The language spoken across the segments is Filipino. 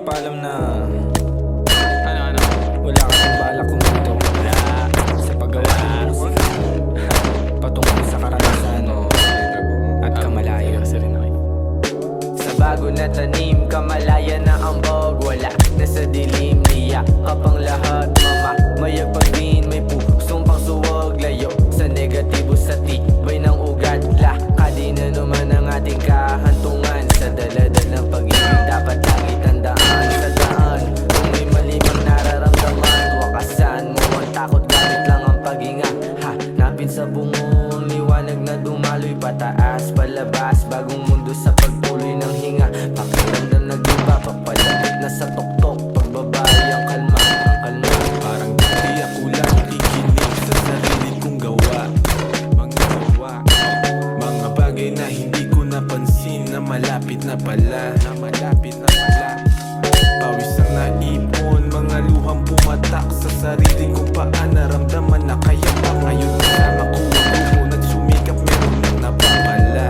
magpapaalam na Ano? wala ka ng balak kumunto sa paggawa ng musika patungkol sa karanasan at kamalayan. Sa bago na tanim, kamalaya na ang bog. Wala na sa dilim, niya kapang lahat. Mama, mayag pag-green, may pusong pang suwag. Layo sa negatibo, sa tibay ng ugat. Lakadi na naman ang ating kahantungan. Sa daladal ng pag-ibig, dapat lagi tandaan. Sa daan, kung may malimang nararamdaman, wakasan mo ang takot, gamit lang ang paghinga. Hanapin sa bungong liwanag na dumaloy pataas, palabas, bagong mundo sa pagtuloy ng hinga. Pakiramdam nag-iba, papalapit na sa tuktok, pagbabay ang kalma, ang kalma. Parang di ako lang nakikinig sa sarili kong gawa. Mga bagay na hindi ko napansin, na malapit na pala. Pawis ang naipon, mga luhang pumatak sa sarili kong paa. Naramdaman na kaya pa ngayon kasama ko ang dugo. Nagsumikap, meron nang napapala.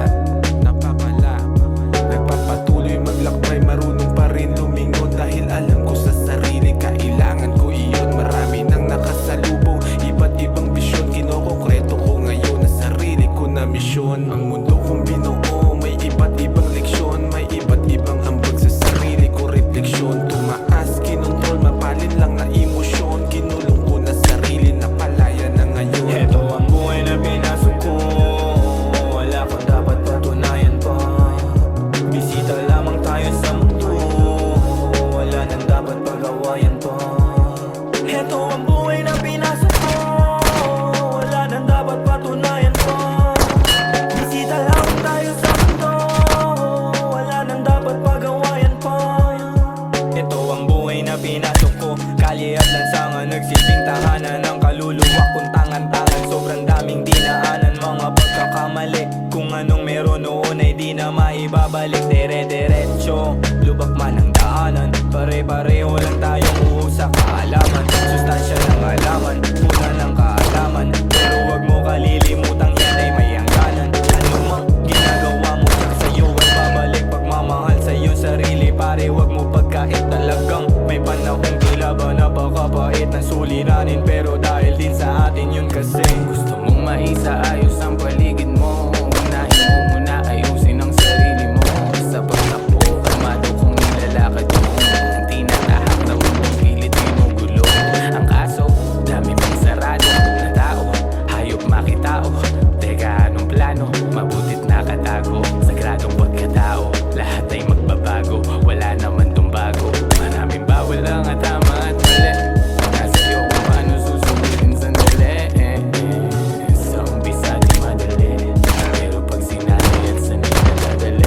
Nagpapatuloy maglakbay, marunong pa rin lumingon. Dahil alam ko sa sarili, kailangan ko iyon. Marami nang nakasalubong, iba't ibang bisyon. Kinokokreto ko ngayon na sarili ko na misyon. Ang mundo kong binuo, may iba't ibang leksyon. May iba't ibang ambag sa sarili ko, refleksyon. Tumaas, kinontrol, mapalin lang na emosyon. Kinulong ko na sarili, napalaya na ngayon. Ito ang buhay na pinasok ko, wala kang dapat patunayan pa. Bisita lamang tayo sa mundo, wala nang dapat pag-awayan pa. Ito ang buhay na pinasok ko, wala nang dapat patunayan pa. Bisita lamang tayo sa mundo, wala nang dapat pag-awayan pa. Ito ang buhay na pinasok ko, kalye at lansangan, nagsilbing tahanan ng kaluluwa kong tangan-tangan. Sobrang daming dinaanan, mga pagkakamali. Kung anong meron noon ay di na maibabalik. Dire-diretso, lubak man ang daanan. Pare-pareho lang tayong uusap kaalaman. Sustansya ng alaman, puna ng kaalaman. Pero wag mo kalilimutang yan ay may hangganan. Ano mang ginagawa mo sa'yo ay babalik. Pagmamahal sa iyong sarili, pare wag mo pagkait. Talagang may panahong tila ba napakapait ng suliranin. Pero dahil din sa atin yun kasi gusto mong maisaayos ang paligid mo. Unahin mo muna ayusin ang sarili mo. Sa pagtakbo, kalmado kong nilalakad mo. Hindi na tahak na mundong pilit ginugulo. Ang kaso, dami pang sarado na tao. Hayop makitao, teka anong plano? Mabutit nakatago, sagradong pagkatao. Lahat ay magbabago, wala naman tumbago. Maraming bawal lang at tama at mali. Nasa iyo kung paano susubukin sandali. Sa umpisa di madali, pero pag sinanay at sanay nadadali.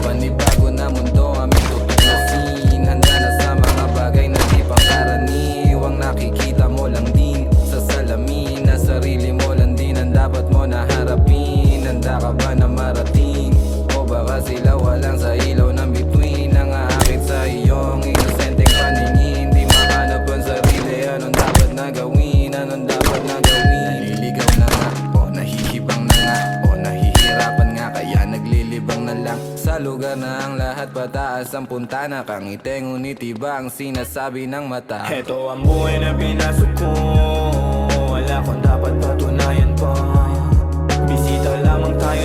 Panibago na mundo, aming tutuklasin. Handa na sa mga bagay na di pangkaraniwang nakikita mo lang din sa salamin. Na sarili mo lang din ang dapat mo na harapin. Handa ka ba na marating? O baka sila walang sa ilaw ng bituin. Nangaakit sa iyong inosenteng paningin. Di mahanap ang sarili, anong dapat na gawin? Anong dapat na gawin? Naliligaw na nga, o nahihibang na nga, o nahihirapan nga, kaya naglilibang na lang. Sa lugar na ang lahat pataas ang punta na. Kangiti ngunit iba ang sinasabi ng mata. Ito ang buhay na pinasok ko, wala kang dapat patunayan pa. Bisita lamang tayo